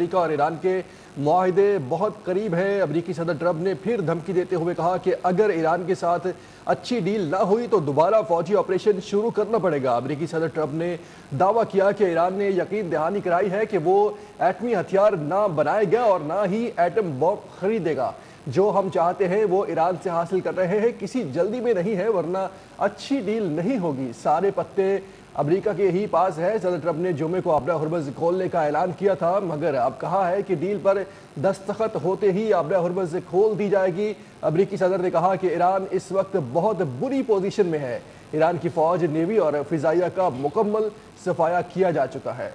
امریکہ اور ایران کے معاہدے بہت قریب ہیں۔ امریکی صدر ٹرمپ نے پھر دھمکی دیتے ہوئے کہا کہ اگر ایران کے ساتھ اچھی ڈیل نہ ہوئی تو دوبارہ فوجی آپریشن شروع کرنا پڑے گا۔ امریکی صدر ٹرمپ نے دعویٰ کیا کہ ایران نے یقین دہانی کرائی ہے کہ وہ ایٹمی ہتھیار نہ بنائے گا اور نہ ہی ایٹم بم خریدے گا۔ جو ہم چاہتے ہیں وہ ایران سے حاصل کر رہے ہیں، کسی جلدی میں نہیں ہے ورنہ اچھی ڈیل نہیں ہوگی۔ سارے پتے امریکہ کے ہی پاس ہے۔ صدر ٹرمپ نے جمعے کو آبرہ ہرمز کھولنے کا اعلان کیا تھا، مگر اب کہا ہے کہ ڈیل پر دستخط ہوتے ہی آبرہ ہرمز کھول دی جائے گی۔ امریکی صدر نے کہا کہ ایران اس وقت بہت بری پوزیشن میں ہے۔ ایران کی فوج، نیوی اور فضائیہ کا مکمل صفایا کیا جا چکا ہے۔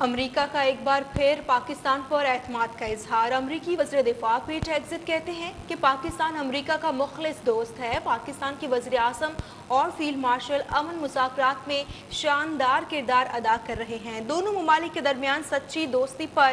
امریکہ کا ایک بار پھر پاکستان پر اعتماد کا اظہار۔ امریکی وزیر دفاع پیٹ ہیگزٹ کہتے ہیں کہ پاکستان امریکہ کا مخلص دوست ہے۔ پاکستان کی وزیر اعظم اور فیلڈ مارشل امن مذاکرات میں شاندار کردار ادا کر رہے ہیں۔ دونوں ممالک کے درمیان سچی دوستی پر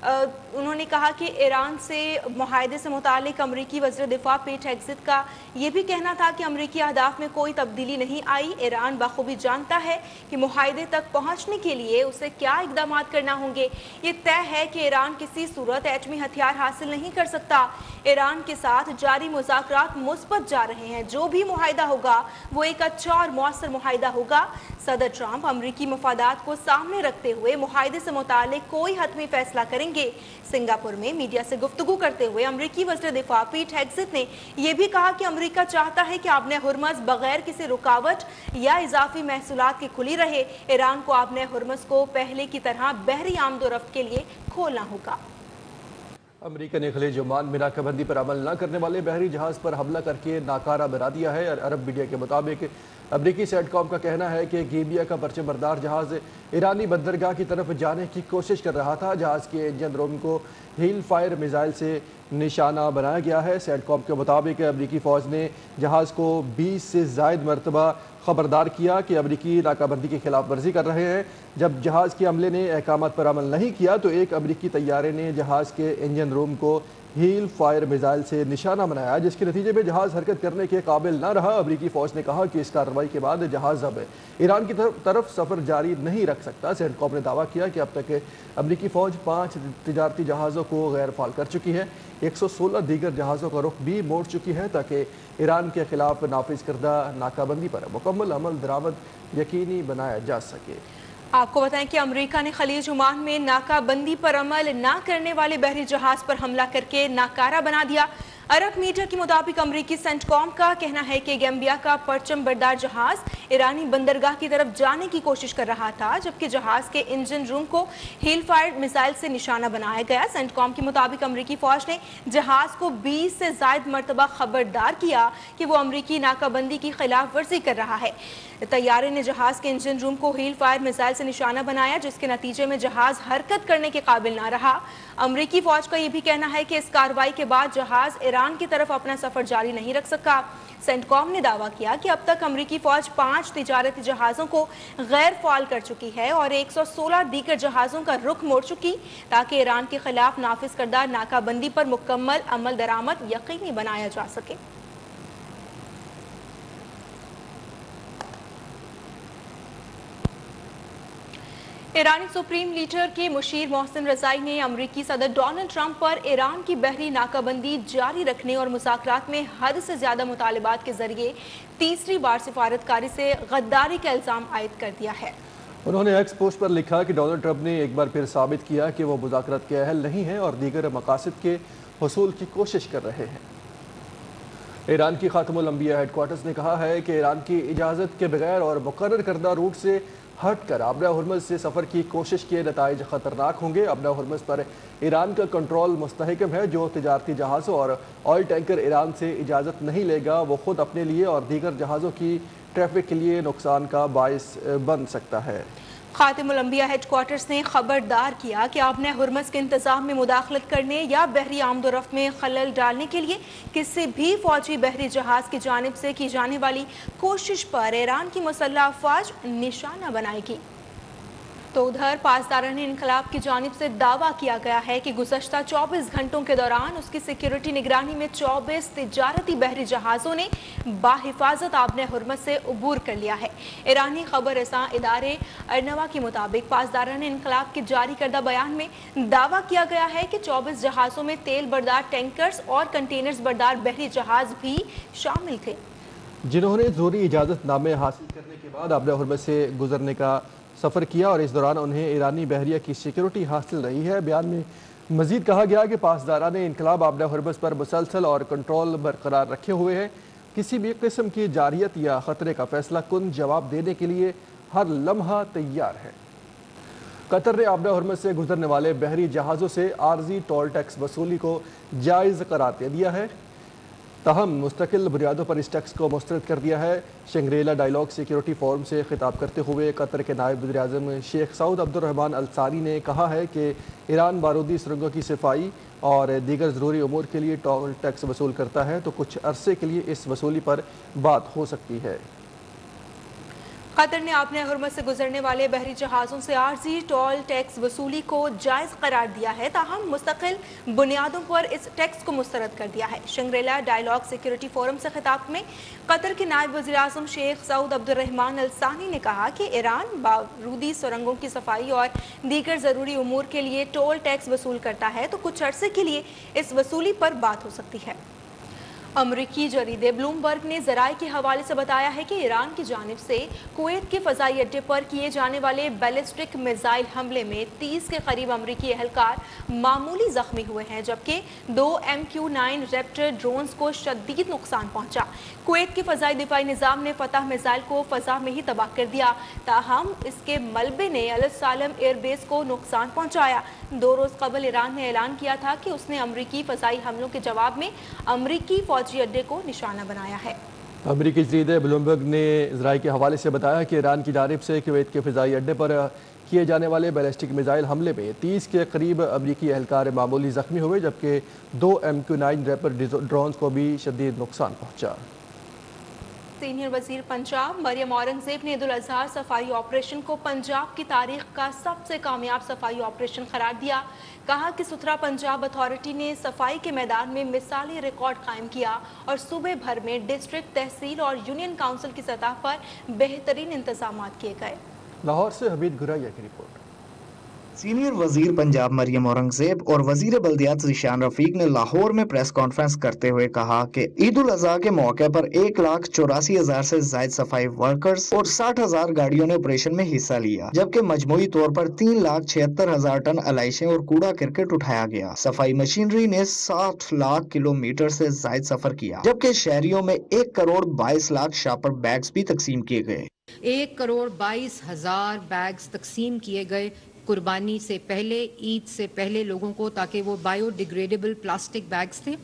انہوں نے کہا کہ ایران سے معاہدے سے متعلق امریکی وزیر دفاع پیٹ ہیگزٹ کا یہ بھی کہنا تھا کہ امریکی اہداف میں کوئی تبدیلی نہیں آئی۔ ایران بخوبی جانتا ہے کہ معاہدے تک پہنچنے کے لیے اسے کیا اقدامات کرنا ہوں گے۔ یہ طے ہے کہ ایران کسی صورت ایٹمی ہتھیار حاصل نہیں کر سکتا۔ ایران کے ساتھ جاری مذاکرات مثبت جا رہے ہیں۔ جو بھی معاہدہ ہوگا وہ ایک اچھا اور مؤثر معاہدہ ہوگا۔ صدر ٹرمپ امریکی مفادات کو سامنے رکھتے ہوئے معاہدے سے متعلق کوئی حتمی فیصلہ کریں گے۔ سنگاپور میں میڈیا سے گفتگو کرتے ہوئے امریکی وزیر دفاع پیٹ ہیگزٹ نے یہ بھی کہا کہ امریکہ چاہتا ہے کہ آبنہ ہرمز بغیر کسی رکاوٹ یا اضافی محصولات کے کھلی رہے۔ ایران کو آبنہ ہرمز کو پہلے کی طرح بحری آمد و رفت کے لیے کھولنا ہوگا۔ امریکہ نے خلیج عمان میں ناکہ بندی پر عمل نہ کرنے والے بحری جہاز پر حملہ کر کے ناکارہ بنا دیا ہے۔ عرب میڈیا کے مطابق امریکی سیٹ کام کا کہنا ہے کہ گیبیا کا پرچم بردار جہاز ایرانی بندرگاہ کی طرف جانے کی کوشش کر رہا تھا۔ جہاز کے انجن روم کو ہیل فائر میزائل سے نشانہ بنایا گیا ہے۔ سیٹ کام کے مطابق امریکی فوج نے جہاز کو 20 سے زائد مرتبہ خبردار کیا کہ امریکی ناکہ بندی کی خلاف ورزی کر رہے ہیں۔ جب جہاز کے عملے نے احکامات پر عمل نہیں کیا تو ایک امریکی طیارے نے جہاز کے انجن روم کو ہیل فائر میزائل سے نشانہ بنایا، جس کے نتیجے میں جہاز حرکت کرنے کے قابل نہ رہا۔ امریکی فوج نے کہا کہ اس کارروائی کے بعد جہاز اب ایران کی طرف سفر جاری نہیں رکھ سکتا۔ سینٹ کام نے دعویٰ کیا کہ اب تک امریکی فوج 5 تجارتی جہازوں کو غیر فعال کر چکی ہے۔ 116 دیگر جہازوں کا رخ بھی موڑ چکی ہے تاکہ ایران کے خلاف نافذ کردہ ناکہ بندی پر مکمل عمل درآمد یقینی بنایا جا سکے۔ آپ کو بتائیں کہ امریکہ نے خلیج عمان میں ناکہ بندی پر عمل نہ کرنے والے بحری جہاز پر حملہ کر کے ناکارہ بنا دیا۔ عرب میڈیا کے مطابق امریکی سینٹ کام کا کہنا ہے کہ گیمبیا کا پرچم بردار جہاز ایرانی بندرگاہ کی طرف جانے کی کوشش کر رہا تھا، جبکہ جہاز کے انجن روم کو ہیل فائر میزائل سے نشانہ بنایا گیا۔ سینٹ کام کے مطابق امریکی فوج نے جہاز کو 20 سے زائد مرتبہ خبردار کیا کہ وہ امریکی ناکہ بندی کی خلاف ورزی کر رہا ہے۔ طیارے نے جہاز کے انجن روم کو ہیل فائر میزائل سے نشانہ بنایا، جس کے نتیجے میں جہاز حرکت کرنے کے قابل نہ رہا۔ امریکی فوج کا یہ بھی کہنا ہے کہ اس کارروائی کے بعد جہاز ایران کی طرف اپنا سفر جاری نہیں رکھ سکا۔ سینٹ کام نے دعویٰ کیا کہ اب تک امریکی فوج 5 تجارتی جہازوں کو غیر فعال کر چکی ہے اور 116 دیگر جہازوں کا رخ موڑ چکی تاکہ ایران کے خلاف نافذ کردہ ناکہ بندی پر مکمل عمل درآمد یقینی بنایا جا سکے۔ ایرانی سپریم لیڈر کے مشیر محسن رضائی نے امریکی صدر ڈونلڈ ٹرمپ پر ایران کی بحری ناکہ بندی جاری رکھنے اور مذاکرات میں حد سے زیادہ مطالبات کے ذریعے تیسری بار سفارتکاری سے غداری کا الزام عائد کر دیا ہے۔ انہوں نے ایکس پوسٹ پر لکھا کہ ڈونلڈ ٹرمپ نے ایک بار پھر ثابت کیا کہ وہ مذاکرات کے اہل نہیں ہیں اور دیگر مقاصد کے حصول کی کوشش کر رہے ہیں۔ ایران کی خاتم الانبیاء ہیڈ کوارٹرز نے کہا ہے کہ ایران کی اجازت کے بغیر اور مقرر کردہ روٹ سے ہٹ کر آبنہ ہرمز سے سفر کی کوشش کے نتائج خطرناک ہوں گے۔ آبنہ ہرمز پر ایران کا کنٹرول مستحکم ہے۔ جو تجارتی جہازوں اور آئل ٹینکر ایران سے اجازت نہیں لے گا وہ خود اپنے لیے اور دیگر جہازوں کی ٹریفک کے لیے نقصان کا باعث بن سکتا ہے۔ خاتم الانبیاء ہیڈ کوارٹرز نے خبردار کیا کہ آبنہ ہرمز کے انتظام میں مداخلت کرنے یا بحری آمد و رفت میں خلل ڈالنے کے لیے کسی بھی فوجی بحری جہاز کی جانب سے کی جانے والی کوشش پر ایران کی مسلح افواج نشانہ بنائے گی۔ तो उधर पासदारान इनकलाब की जानिब से दावा किया गया है कि गुज़श्ता 24 घंटों के दौरान उसकी सिक्योरिटी निगरानी में 24 तिजारती बहरी जहाज़ों ने बाहिफाजत आबने हुर्मत से अबूर कर लिया है। ईरानी खबर रसां इदारे अरनवा के मुताबिक पासदारान इनकलाब के जारी करदा बयान में दावा किया गया है कि 24 जहाज़ों में तेल बरदार टैंकर्स और कंटेनर्स बरदार बहरी जहाज़ भी शामिल थे, जिन्होंने ज़रूरी इजाज़तनामे हासिल करने के बाद आबने हुर्मत से गुजरने का सफ़र किया और इस दौरान उन्हें ईरानी बहरिया की सिक्योरिटी हासिल रही है। बयान में मज़ीद कहा गया कि पासदारान इनकलाब आबने हुर्मत पर मुसलसल और कंट्रोल बरकरार रखे हुए हैं। किसी भी किस्म की जारियत या ख़तरे का फैसला कुन जवाब देने के लिए हर लम्हा तैयार है। कतर ने आबने हुर्मत से गुजरने वाले बहरी जहाज़ों से आर्जी टोल टैक्स वसूली को जायज़ करार दे दिया है, ताहम मुस्तकिल बुनियादों पर इस टैक्स को मुस्तरद कर दिया है। शंग्रीला डायलॉग सिक्योरिटी फोरम से खिताब करते हुए कतर के नायब वज़ीर-ए-आज़म शेख सऊद अब्दुर्रहमान अल सानी ने कहा है कि ईरान बारूदी सुरंगों की सफाई और दीगर ज़रूरी उमूर के लिए टोल टैक्स वसूल करता है, तो कुछ अरसे के लिए इस वसूली पर बात हो सकती है। कतर ने आबने हुर्मत से गुजरने वाले बहरी जहाज़ों से आर्जी टोल टैक्स वसूली को जायज़ करार दिया है, ताहम मुस्तकिल बुनियादों पर इस टैक्स को मुस्तरद कर दिया है। शंग्रीला डायलॉग सिक्योरिटी फोरम से खिताब में कतर के नायब वज़ीर-ए-आज़म शेख सऊद अब्दुर्रहमान अल सानी ने कहा कि ईरान बारूदी सुरंगों की सफाई और दीगर ज़रूरी उमूर के लिए टोल टैक्स वसूल करता है, तो कुछ अरसे के लिए इस वसूली पर बात हो सकती है। अमरीकी जरीदे ब्लूमबर्ग ने ज़राए के हवाले से बताया है कि ईरान की जानिब से कुवैत के फ़ज़ाई अड्डे पर किए जाने वाले बैलिस्टिक मिसाइल हमले में 30 के करीब अमरीकी एहलकार मामूली ज़ख्मी हुए हैं, जबकि 2 MQ-9 रैप्टर ड्रोन्स को शदीद नुकसान पहुंचा। कुवैत के फ़ज़ाई दिफाई निज़ाम ने फतह मिसाइल को फ़ज़ा में ही तबाह कर दिया, ताहम इसके मलबे ने अल सालम एयरबेस को नुकसान पहुँचाया। 2 रोज़ कबल ईरान ने ऐलान किया था कि उसने अमरीकी फ़ज़ाई हमलों के जवाब में अमरीकी फौजी अड्डे को निशाना बनाया है। अमरीकी जरीदे ब्लूमबर्ग ने ज़राए के हवाले से बताया कि ईरान की जानिब से कुवैत के फ़िज़ाई अड्डे पर किए जाने वाले बैलिस्टिक मिसाइल हमले में 30 के करीब अमरीकी एहलकार मामूली ज़ख्मी हुए, जबकि 2 MQ-9 रैपर ड्रोन्स को भी शदीद नुकसान पहुँचा। सीनियर वजीर पंजाब मरियम औरंगजेब ने ईद उल अज़हा सफाई ऑपरेशन को पंजाब की तारीख का सबसे कामयाब सफाई ऑपरेशन करार दिया। कहा कि सुथरा पंजाब अथॉरिटी ने सफाई के मैदान में मिसाली रिकॉर्ड कायम किया और सूबे भर में डिस्ट्रिक्ट, तहसील और यूनियन काउंसिल की सतह पर बेहतरीन इंतजाम किए गए। लाहौर से हमीद गुराइया की रिपोर्ट। सीनियर वजीर पंजाब मरियम औरंगजेब और वजीर बल्दियात ज़ीशान रफीक ने लाहौर में प्रेस कॉन्फ्रेंस करते हुए कहा कि ईद उल अज़हा के मौके पर 1,84,000 से जायद सफाई वर्कर्स और 60,000 गाड़ियों ने ऑपरेशन में हिस्सा लिया, जबकि मजमूई तौर पर 3,76,000 टन अलाइशें और कूड़ा करकट उठाया गया। सफाई मशीनरी ने 60 लाख किलोमीटर से जायद सफर किया, जबकि शहरियों में 1,22,00,000 शापर बैग्स भी तकसीम किए गए। 1,22,000 बैग्स तकसीम किए गए कुर्बानी से पहले, ईद से पहले लोगों को, ताकि वो बायोडिग्रेडेबल प्लास्टिक बैग्स थे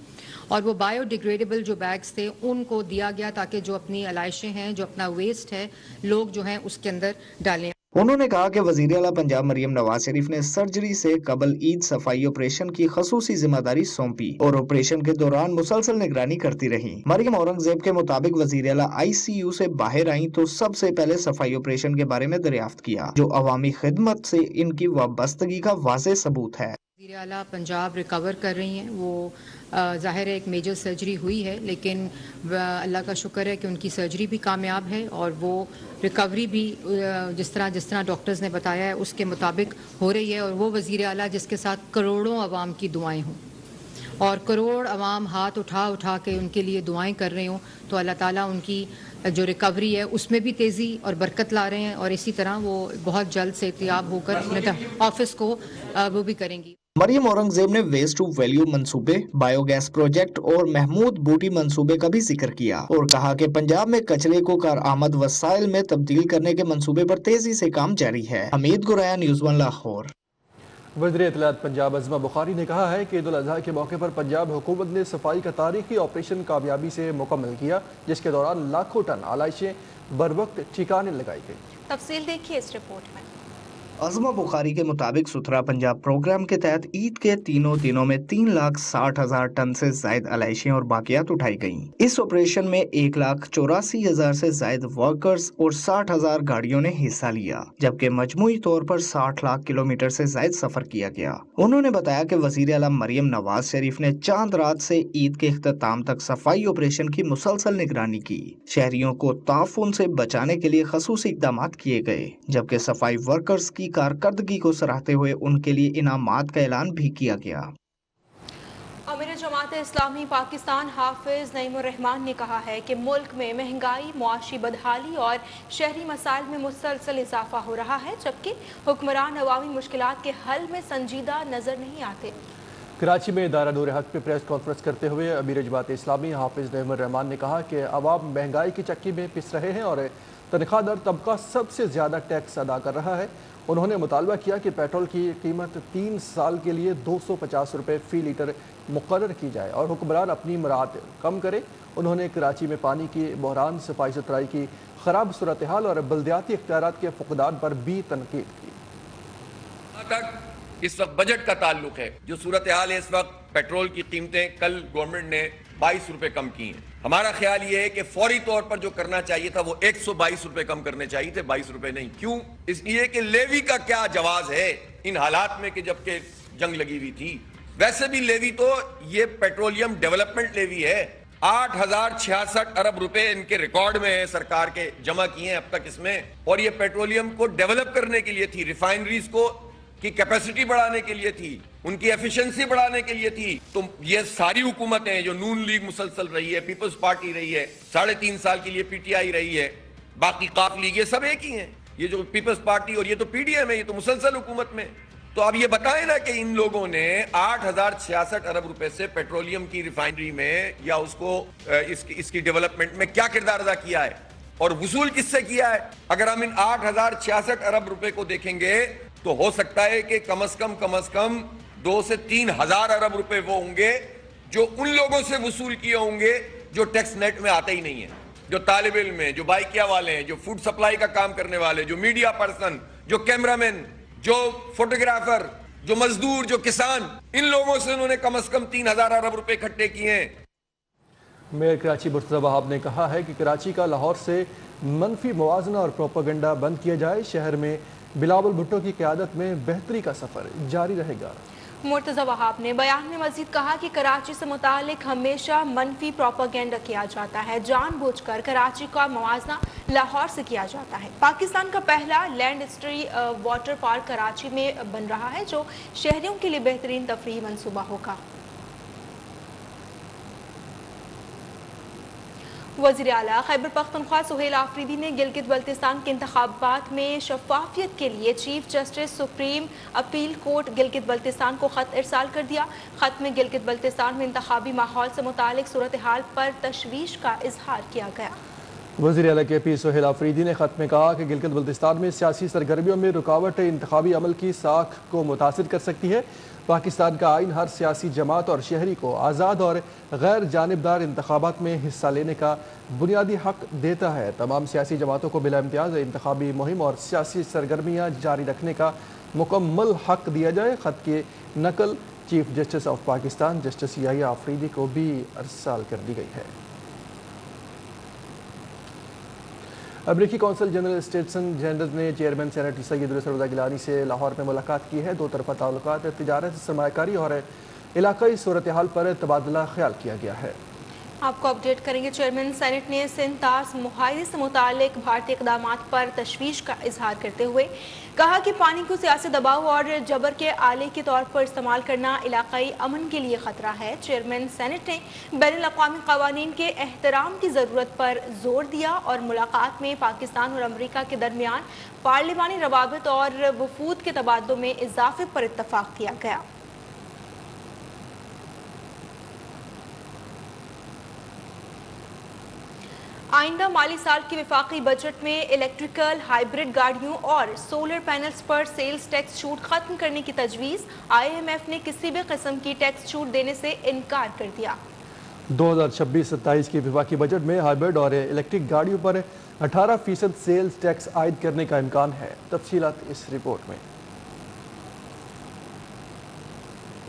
और वो बायोडिग्रेडेबल जो बैग्स थे उनको दिया गया ताकि जो अपनी अलाइशें हैं, जो अपना वेस्ट है, लोग जो हैं उसके अंदर डालें। उन्होंने कहा कि वज़ीर आला पंजाब मरियम नवाज शरीफ ने सर्जरी से कबल ईद सफाई ऑपरेशन की खसूसी जिम्मेदारी सौंपी और ऑपरेशन के दौरान मुसलसल निगरानी करती रही। मरियम औरंगजेब के मुताबिक वज़ीर आला ICU से बाहर आई तो सबसे पहले सफाई ऑपरेशन के बारे में दरियाफ्त किया, जो अवामी खिदमत से इनकी वाबस्तगी का वाज़ेह सबूत है। वज़ीर आला पंजाब रिकवर कर रही हैं, वो ज़ाहिर है एक मेजर सर्जरी हुई है, लेकिन अल्लाह का शुक्र है कि उनकी सर्जरी भी कामयाब है और वो रिकवरी भी जिस तरह डॉक्टर्स ने बताया है उसके मुताबिक हो रही है। और वो वज़ीर आला जिसके साथ करोड़ों अवाम की दुआएं हों और करोड़ अवाम हाथ उठा के उनके लिए दुआएं कर रहे हों, तो अल्लाह ताला उनकी जो रिकवरी है उसमें भी तेज़ी और बरकत ला रहे हैं और इसी तरह वो बहुत जल्द सेहतियाब होकर अपने ऑफिस को वो भी करेंगी। मरियम औरंगजेब ने वेस्ट टू वैल्यू मंसूबे, बायोगैस प्रोजेक्ट और महमूद बूटी मंसूबे का भी जिक्र किया और कहा कि पंजाब में कचरे को कारआमद वसाइल में तब्दील करने के मंसूबे पर तेजी से काम जारी है। हमीद गुराया, न्यूज़ 1 लाहौर। वज़ीर इत्तलात पंजाब अज़मा बुखारी ने कहा है कि ईद उल अज़हा के मौके पर पंजाब हुकूमत ने सफाई का तारीखी ऑपरेशन कामयाबी से मुकम्मल किया, जिसके दौरान लाखों टन आलाइशें बर वक्त ठिकाने लगाई गई। तफसील देखिए इस रिपोर्ट में। अज़मा बुखारी के मुताबिक सुथरा पंजाब प्रोग्राम के तहत ईद के तीनों दिनों में 3,60,000 टन से जायद अलाइशियाँ और बाकियात उठाई गईं। इस ऑपरेशन में 1,84,000 से जायद वर्कर्स और 60,000 गाड़ियों ने हिस्सा लिया, जबकि मजमूई तौर पर 60 लाख किलोमीटर से जायद सफर किया गया। उन्होंने बताया कि वज़ीर आला मरियम नवाज शरीफ ने चांद रात से ईद के इख्तिताम तक सफाई ऑपरेशन की मुसलसल निगरानी की। शहरियों को ताफुन से बचाने के लिए खसूसी इक़दाम किए गए, जबकि सफाई वर्कर्स की कारकर्दगी को सराहते हुए उनके लिए इनामात का ऐलान भी किया गया। अमीर जमात इस्लामी पाकिस्तान हाफिज नईमुर रहमान ने कहा है कि मुल्क में महंगाई, मुआशी बदहाली और शहरी मसाइल में मुसलसल इजाफा हो रहा है, जबकि हुक्मरान अवामी मुश्किलात के हल में संजीदा नजर नहीं आते। कराची में दारा नूर हक पे प्रेस कॉन्फ्रेंस करते हुए अमीर जमात इस्लामी हाफिज नईमुर रहमान ने कहा कि अवाम महंगाई की चक्की में पिस रहे हैं और तनख्वाहदार तबका सबसे ज़्यादा टैक्स अदा कर रहा है। उन्होंने मुतालबा किया कि पेट्रोल की कीमत 3 साल के लिए 250 रुपये फ़ी लीटर मुकर्रर की जाए और हुक्मरान अपनी मुराद कम करे। उन्होंने कराची में पानी की बहरान, सफाई सुथराई की ख़राब सूरत हाल और बल्दियाती इख्तियारात के फुकदान पर भी तनकीद की। इस वक्त बजट का ताल्लुक है, जो सूरत हाल है इस वक्त, पेट्रोल की कीमतें कल गवर्नमेंट ने 22 रुपए कम की हैं। हमारा ख्याल ये है कि फौरी तौर पर जो करना चाहिए था वो 122 रुपए कम करने चाहिए थे, 22 रुपए नहीं। क्यों? इसलिए कि लेवी का क्या जवाज है इन हालात में कि जबकि जंग लगी हुई थी। वैसे भी लेवी तो ये पेट्रोलियम डेवलपमेंट लेवी है। 8,066 अरब रुपए इनके रिकॉर्ड में है, सरकार के जमा किए हैं अब तक इसमें, और ये पेट्रोलियम को डेवलप करने के लिए थी, रिफाइनरीज को की कैपेसिटी बढ़ाने के लिए थी, उनकी एफिशिएंसी बढ़ाने के लिए थी। तो ये सारी हुकूमतें जो नून लीग मुसलसल रही है, पीपल्स पार्टी रही है, 3.5 साल के लिए पीटीआई रही है, बाकी काफ लीग, ये सब एक ही हैं। ये जो पीपल्स पार्टी और ये तो पीडीएम है, ये तो मुसलसल हुकूमत में। तो अब ये बताएं ना कि इन लोगों ने 8,066 अरब रुपए से पेट्रोलियम की रिफाइनरी में या उसको इसकी डेवलपमेंट में क्या किरदार अदा किया है और वसूल किससे किया है। अगर हम इन 8,066 अरब रुपए को देखेंगे तो हो सकता है कि कम से कम 2 से 3 हजार अरब रुपए वो होंगे जो उन लोगों से वसूल किए होंगे जो टैक्स नेट में आते ही नहीं है, जो तालिब इल्म हैं, जो बाइकिया वाले हैं, जो फूड सप्लाई का काम करने वाले, जो मीडिया पर्सन, जो कैमरामैन, जो फोटोग्राफर, जो मजदूर, जो किसान, इन लोगों से उन्होंने कम से कम 3,000 अरब रुपए इकट्ठे किए हैं। मेयर कराची मुर्तज़ा वहाब ने कहा है कि कराची का लाहौर से मनफी मुवाजना और प्रोपेगेंडा बंद किया जाए। शहर में बिलावल भुट्टो की क़यादत में बेहतरी का सफ़र जारी रहेगा। मुर्तज़ा वहाब ने बयान में मज़ीद कहा कि कराची से मुतालिक हमेशा मनफी प्रोपेगेंडा किया जाता है, जानबूझकर कराची का मुवाजना लाहौर से किया जाता है। पाकिस्तान का पहला land history water park Karachi में बन रहा है, जो शहरियों के लिए बेहतरीन तफरीही मनसूबा होगा। वज़ीर आला खैबर पख्तूनख्वा सुहेल आफरीदी ने गिलगित बल्तिस्तान के इंतखाबात में शफाफियत के लिए chief justice supreme appeal court Gilgit Baltistan को ख़त इरसाल कर दिया। ख़त में गिलगित बल्तिस्तान में इंतखाबी माहौल से मुतालिक सूरत हाल पर तशवीश का इजहार किया गया। वज़ीर आला के पी सुहेल आफरीदी ने ख़त में कहा कि गिलगित बल्तिस्तान में सियासी सरगर्मियों में रुकावट इंतखाबी अमल की साख को मुतासिर कर सकती है। पाकिस्तान का आइन हर सियासी जमात और शहरी को आज़ाद और गैर जानिबदार इंतखाबात में हिस्सा लेने का बुनियादी हक देता है। तमाम सियासी जमातों को बिला इम्तियाज़ इंतखाबी मुहिम और सियासी सरगर्मियाँ जारी रखने का मुकम्मल हक दिया जाए। ख़त की नकल chief justice of Pakistan justice Yahya Afridi को भी अरसाल कर दी गई है। अमरीकी कौंसल जनरल स्टेटसन जनरल ने चेयरमैन सेनेट सैयद रसूल गिलानी से लाहौर में मुलाकात की है। दो तरफा ताल्लुकात, तिजारत, सरमायाकारी और इलाकाई सूरत हाल पर तबादला ख्याल किया गया है। आपको अपडेट करेंगे। चेयरमैन सेनेट ने सिंध तास मुआहदे से मुतालिक भारतीय इक़दामात पर तशवीश का इजहार करते हुए कहा कि पानी को सियासी दबाव और जबर के आले के तौर पर इस्तेमाल करना इलाकाई अमन के लिए ख़तरा है। चेयरमैन सेनेट ने बैनुल-अक़वामी क़वानीन के एहतराम की ज़रूरत पर जोर दिया और मुलाकात में पाकिस्तान और अमरीका के दरमियान पार्लिमानी रवाबित और वफूद के तबादलों में इजाफे पर इत्तफ़ाक़ किया गया। आइंदा माली साल के वफाकी बजट में इलेक्ट्रिकल हाइब्रिड गाड़ियों और सोलर पैनल्स पर सेल्स टैक्स छूट खत्म करने की तजवीज़। IMF ने किसी भी किस्म की टैक्स छूट देने से इनकार कर दिया। 2026-27 के वफाकी बजट में हाइब्रिड और इलेक्ट्रिक गाड़ियों पर 18% सेल्स टैक्स आयद करने का इम्कान है। तफसीलात इस रिपोर्ट में।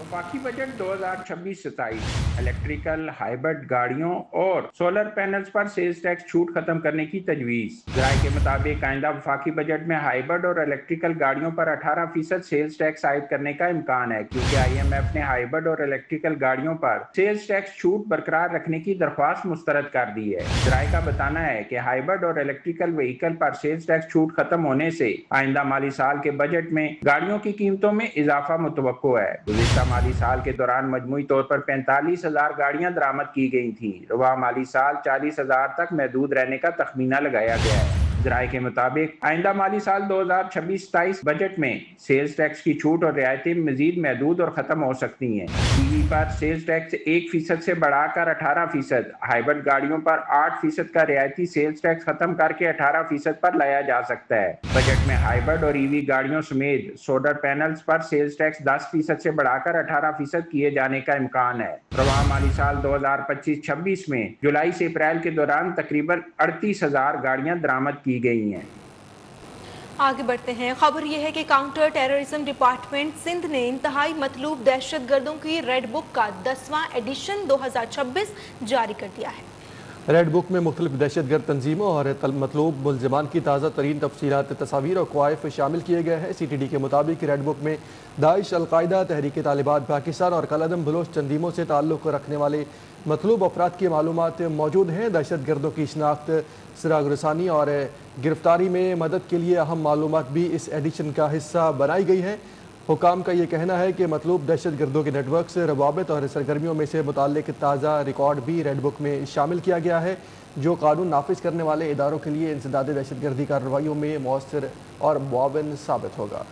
वफाकी बजट 2026-27 इलेक्ट्रिकल हाइब्रिड गाड़ियों और सोलर पैनल्स पर सेल्स टैक्स छूट खत्म करने की तजवीज़। ज़राए के मुताबिक आइंदा वफाकी बजट में हाइब्रिड और इलेक्ट्रिकल गाड़ियों पर 18% सेल्स टैक्स आयद करने का इम्कान है, क्योंकि IMF ने हाइब्रिड और इलेक्ट्रिकल गाड़ियों पर सेल्स टैक्स छूट बरकरार रखने की दरख्वास्त मुस्तरद कर दी है। ज़राए का बताना है कि हाइब्रिड और इलेक्ट्रिकल व्हीकल पर सेल्स टैक्स छूट खत्म होने से आइंदा माली साल के बजट में गाड़ियों की कीमतों में इजाफा मुतवक्को है। गुज़िश्ता माली साल के दौरान मजमूई तौर पर 45,000 गाड़ियां दरामद की गई थी। रवा माली साल 40,000 तक महदूद रहने का तखमीना लगाया गया है। ज़राए के मुताबिक आइंदा माली साल 2026-27 बजट में सेल्स टैक्स की छूट और रियायतें मजीद महदूद और ख़त्म हो सकती हैं। टीवी पर सेल्स टैक्स 1% से बढ़ाकर 18%, हाइब्रिड गाड़ियों पर 8% का रियायती सेल्स टैक्स खत्म करके 18% पर लाया जा सकता है। बजट में हाइब्रिड और EV गाड़ियों समेत सोलर पैनल्स पर सेल्स टैक्स 10% से बढ़ाकर 18% किए जाने का इम्कान है। रवा माली साल 2025-26 में जुलाई से अप्रैल के दौरान तकरीबन 38,000 गाड़ियां दरामद की गई हैं। आगे बढ़ते हैं। खबर यह है कि काउंटर टेररिज्म डिपार्टमेंट सिंध ने इंतहाई मतलूब दहशतगर्दों की रेड बुक का 10वां एडिशन 2026 जारी कर दिया है। रेड बुक में मुख्तलिफ दहशतगर्द तंजीमों और मतलूब मुलजमान की ताज़ा तरीन तफसीलात, तस्वीर और क्वाइफ शामिल किए गए हैं। CTD के मुताबिक रेड बुक में दाइश, अलकायदा, तहरीक तालिबान पाकिस्तान और कलअदम बलोच तंजीमों से ताल्लुक़ रखने वाले मतलूब अफराद की मालूमात मौजूद हैं। दहशतगर्दों की शनाख्त, सिरागरसानी और गिरफ्तारी में मदद के लिए अहम मालूमात भी इस एडिशन का हिस्सा बनाई गई हैं। हुकाम का ये कहना है कि मतलूब दहशतगर्दों के नेटवर्क से रवाबित और सरगर्मियों में से मुताल्लिक ताज़ा रिकॉर्ड भी रेड बुक में शामिल किया गया है, जो कानून नाफिज करने वाले इदारों के लिए इंसदाद दहशतगर्दी कार्रवाइयों में मौसर और मुआविन साबित होगा।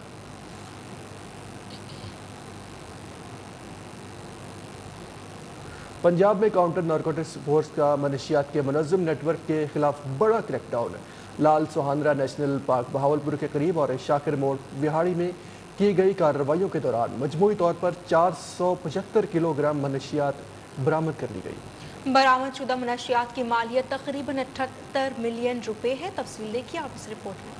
पंजाब में काउंटर नारकोटिक्स फोर्स का मनशियात के मुनज़्ज़म नेटवर्क के खिलाफ बड़ा क्रैकडाउन। लाल सुहानरा नेशनल पार्क बहावलपुर के करीब और शाकिर मोड़ विहाड़ी में की गई कार्रवाइयों के दौरान मजमूई तौर पर 475 किलोग्राम मनशियात बरामद कर ली गई। बरामदशुदा मनशियात की मालियत तकरीबन 78 मिलियन रुपए है। तफसील देखिए आप इस रिपोर्ट में।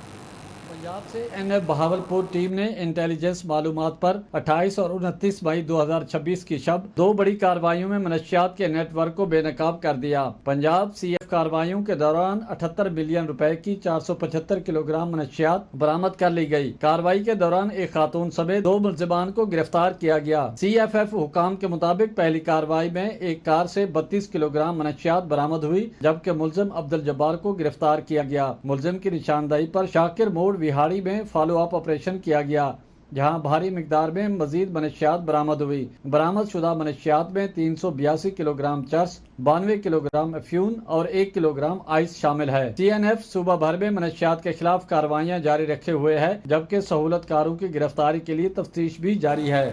पंजाब से NF बहावलपुर टीम ने इंटेलिजेंस मालूमात पर 28 और 29 मई 2026 की शब 2 बड़ी कार्रवाइयों में मनशियात के नेटवर्क को बेनकाब कर दिया। पंजाब CF कार्रवाइयों के दौरान 78 मिलियन रुपए की 475 किलोग्राम मनशियात बरामद कर ली गई। कार्रवाई के दौरान एक खातून समेत 2 मुलजिमान को गिरफ्तार किया गया। CFF हुकाम के मुताबिक पहली कार्रवाई में एक कार से 32 किलोग्राम मनशियात बरामद हुई, जबकि मुलजिम अब्दुल जब्बार को गिरफ्तार किया गया। मुलजिम की निशानदाही पर शाकिर मोड़ विहाड़ी में फॉलो अप ऑपरेशन किया गया, जहां भारी मिकदार में मजीद मनशियात बरामद हुई। बरामद शुदा मनशियात में 382 किलोग्राम चर्स, 92 किलोग्राम अफ्यून और 1 किलोग्राम आइस शामिल है। CNF सूबा भर में मनशियात के खिलाफ कार्रवाइयां जारी रखे हुए है, जबकि सहूलतकारों की गिरफ्तारी के लिए तफ्तीश भी जारी है।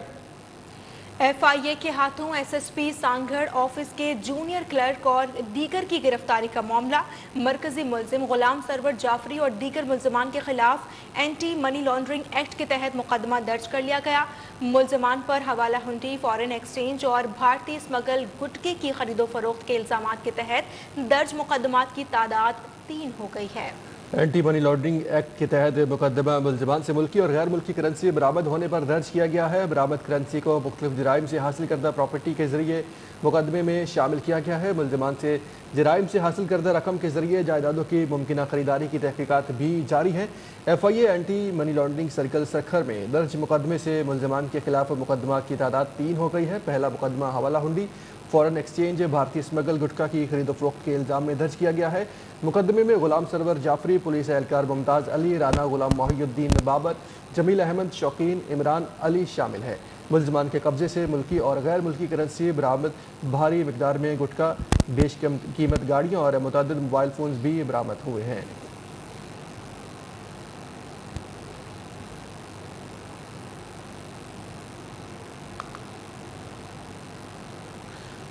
FIA के हाथों SSP सांगड़ ऑफिस के जूनियर क्लर्क और दीगर की गिरफ्तारी का मामला। मरकजी मुलजिम गुलाम सरवर जाफरी और दीगर मुलजमान के खिलाफ एंटी मनी लॉन्ड्रिंग एक्ट के तहत मुकदमा दर्ज कर लिया गया। मुलजमान पर हवाला हुंडी, फॉरेन एक्सचेंज और भारतीय स्मगल गुटके की खरीदो फरोख्त के इल्जामात के तहत दर्ज मुकदमात की तादाद 3 हो गई है। एंटी मनी लॉन्ड्रिंग एक्ट के तहत मुकदमा मुलजमान से मुल्की और गैर मुल्की करेंसी बरामद होने पर दर्ज किया गया है। बरामद करेंसी को मुख्तलिफ जराइम से हासिल करदा प्रॉपर्टी के जरिए मुकदमे में शामिल किया गया है। मुलजमान से जराइम से हासिल करदा रकम के जरिए जायदादों की मुमकिन खरीदारी की तहकीकात भी जारी है। FIA anti money laundering circle सरखर में दर्ज मुकदमे से मुलजमान के खिलाफ मुकदमा की तादाद 3 हो गई है। पहला मुकदमा हवाला हुंडी, फॉरेन एक्सचेंज, भारतीय स्मगल गुटखा की खरीदो फरोख्त के इल्ज़ाम में दर्ज किया गया है। मुकदमे में गुलाम सरवर जाफरी, पुलिस एहलकार मुमताज़ अली, राना गुलाम मोहिउद्दीन बाबर, जमील अहमद, शौकीन, इमरान अली शामिल है। मुलजमान के कब्जे से मुल्की और गैर मुल्की करेंसी बरामद, भारी मिकदार में गुटखा, बेश कीमत गाड़ियाँ और मुतअद्दिद मोबाइल फ़ोन्स भी बरामद हुए हैं।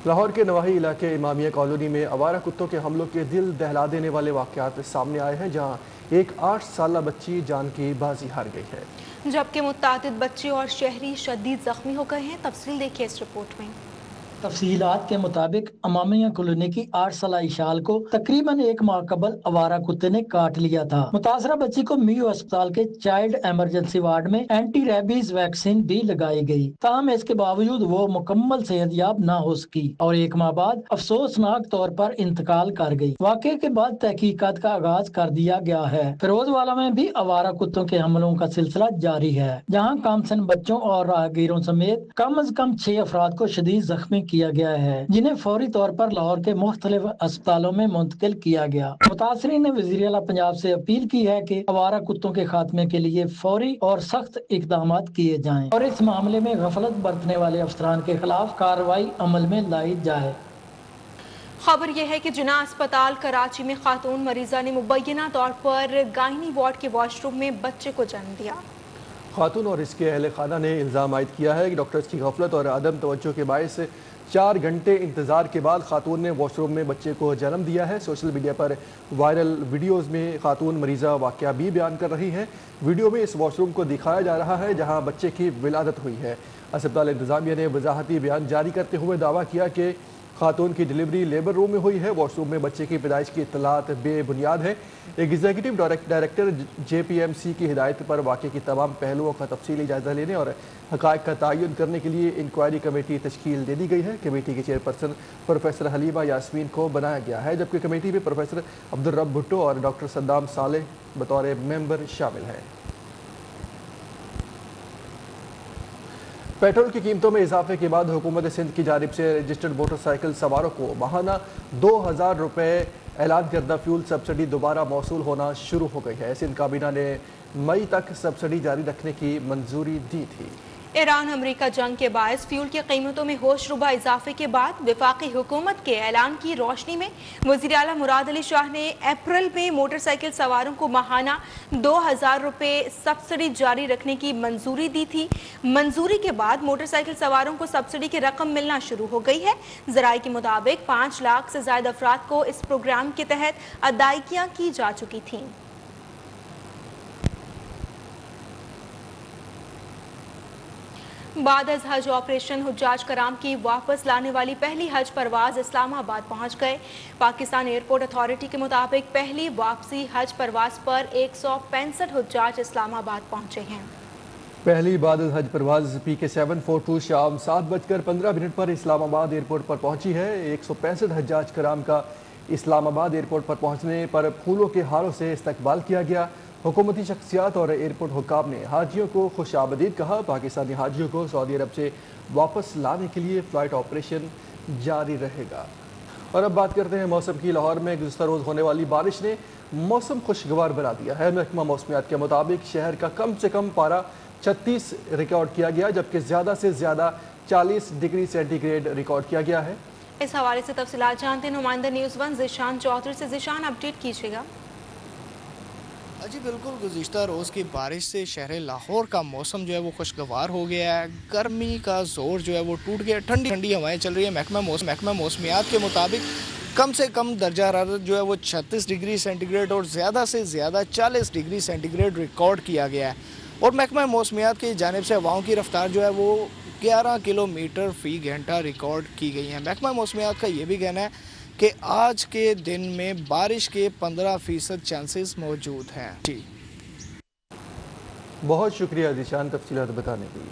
लाहौर के नवाही इलाके इमामिया कॉलोनी में आवारा कुत्तों के हमलों के दिल दहला देने वाले वाक़यात सामने आए हैं, जहां एक 8 साला बच्ची जान की बाजी हार गई है, जबकि मुतअद्दिद बच्चे और शहरी शदीद जख्मी हो गए हैं। तफसील देखिए इस रिपोर्ट में। तफसीलात के मुताबिक अमामिया कॉलोनी की 8 साल इशाल को तकरीबन 1 माह कबल आवारा कुत्ते ने काट लिया था। मुतासरा बच्ची को मियो अस्पताल के चाइल्ड इमरजेंसी वार्ड में एंटी रेबीज वैक्सीन भी लगाई गई, ताहम इसके बावजूद वो मुकम्मल सेहतयाब न हो सकी और 1 माह बाद अफसोसनाक तौर पर इंतकाल कर गई। वाक़े के बाद तहकीकात का आगाज कर दिया गया है। फिरोजवाला में भी आवारा कुत्तों के हमलों का सिलसिला जारी है, जहाँ कमसिन बच्चों और राहगीरों समेत कम अज कम 6 अफराद को शदीद जख्मी किया गया है, जिन्हें फौरी तौर पर लाहौर के मुख्तलिफ अस्पतालों में मुंतकिल किया गया। मुतासरीन ने वज़ीर आला पंजाब से अपील की है कि आवारा कुत्तों के खात्मे के लिए फौरी और सख्त इकदाम किए जाएं और इस मामले में गफलत बरतने वाले अफसरान के खिलाफ कार्रवाई अमल में लाई जाए। खबर यह है कि जिना अस्पताल कराची में खातून मरीजा ने मुबैना तौर पर गायनी वार्ड के वॉशरूम में बच्चे को जन्म दिया। खातून और इसके अहल खाना ने इल्ज़ाम आयद किया है कि डॉक्टर्स की गफलत और अदम तवज्जो के बायस 4 घंटे इंतज़ार के बाद खातून ने वॉशरूम में बच्चे को जन्म दिया है। सोशल मीडिया पर वायरल वीडियोज़ में खातून मरीज़ा वाक़या भी बयान कर रही है। वीडियो में इस वॉशरूम को दिखाया जा रहा है जहाँ बच्चे की विलादत हुई है। अस्पताल इंतज़ामिया ने वजाहती बयान जारी करते हुए दावा किया कि खातून की डिलीवरी लेबर रूम में हुई है। वॉशरूम में बच्चे की पैदाइश की इत्तलात बेबुनियाद है। एग्जीक्यूटिव डायरेक्टर JPMC की हिदायत पर वाक़े की तमाम पहलुओं का तफसीली जायज़ा लेने और हक़ाइक़ का तयन करने के लिए इंक्वायरी कमेटी तश्कील दे दी गई है। कमेटी के चेयरपर्सन प्रोफेसर हलीमा यास्मीन को बनाया गया है, जबकि कमेटी में प्रोफेसर अब्दुल रब भुट्टो और डॉक्टर सद्दाम सालेह बतौर मेंबर शामिल हैं। पेट्रोल की कीमतों में इजाफे के बाद हुकूमत सिंध की जानिब से रजिस्टर्ड मोटरसाइकिल सवारों को माहाना 2000 रुपये ऐलान करदा फ्यूल सब्सिडी दोबारा मौसूल होना शुरू हो गई है। सिंध काबीना ने मई तक सब्सिडी जारी रखने की मंजूरी दी थी। ईरान अमेरिका जंग के बायस फ्यूल की कीमतों में होशरुबा इजाफे के बाद वफाकी हुकूमत के ऐलान की रोशनी में वज़ीर आला मुराद अली शाह ने अप्रैल में मोटरसाइकिल सवारों को माहाना 2000 रुपये सब्सिडी जारी रखने की मंजूरी दी थी। मंजूरी के बाद मोटरसाइकिल सवारों को सब्सिडी की रकम मिलना शुरू हो गई है। ज़राए के मुताबिक 5 लाख से ज़्यादा अफराद को इस प्रोग्राम के तहत अदायगियाँ की जा चुकी थीं। बाद अज हज ऑपरेशन हुज्जाज कराम की वापस लाने वाली पहली हज परवाज इस्लामाबाद पहुंच गए। पाकिस्तान एयरपोर्ट अथॉरिटी के मुताबिक पहली वापसी हज परवाज पर 165 हुज्जाज इस्लामाबाद पहुंचे हैं। पहली बाद हज परवाज PK742 शाम 7:15 पर इस्लामाबाद एयरपोर्ट पर पहुंची है। 165 हज्जाज कराम का इस्लामाबाद एयरपोर्ट पर पहुंचने पर फूलों के हारों से इस्तकबाल किया गया। हुकूमती शख्सियात और एयरपोर्ट हुक्काम ने हाजियों को खुश आमदीद कहा। पाकिस्तानी हाजियों को सऊदी अरब से वापस लाने के लिए फ़्लाइट ऑपरेशन जारी रहेगा। और अब बात करते हैं मौसम की। लाहौर में गुज़श्ता रोज़ होने वाली बारिश ने मौसम खुशगवार बना दिया है। महकमा मौसमियात के मुताबिक शहर का कम से कम पारा 36 रिकॉर्ड किया गया, जबकि ज़्यादा से ज़्यादा 40 डिग्री सेंटीग्रेड रिकॉर्ड किया गया है। इस हवाले से तफसीलात जानते हैं नुमाइंदा न्यूज़ 1 ज़िशान चौधरी से। ज़िशान, अपडेट कीजिएगा। जी बिल्कुल, गुज़िश्ता रोज़ की बारिश से शहर लाहौर का मौसम जो है वो खुशगवार हो गया है। गर्मी का जोर जो है वो टूट गया, ठंडी ठंडी हवाएं चल रही है। महकमा मौसमियात के मुताबिक कम से कम दर्जा हरारत जो है वो 36 डिग्री सेंटीग्रेड और ज़्यादा से ज़्यादा 40 डिग्री सेंटीग्रेड रिकॉर्ड किया गया है। और महकमा मौसमियात की जानिब से हवाओं की रफ्तार जो है वो 11 किलोमीटर फ़ी घंटा रिकॉर्ड की गई है। महकमा मौसमियात का ये भी कहना है कि आज के दिन में बारिश के 15% चांसेस मौजूद हैं। जी बहुत शुक्रिया ज़िशान तफसीलात बताने के लिए।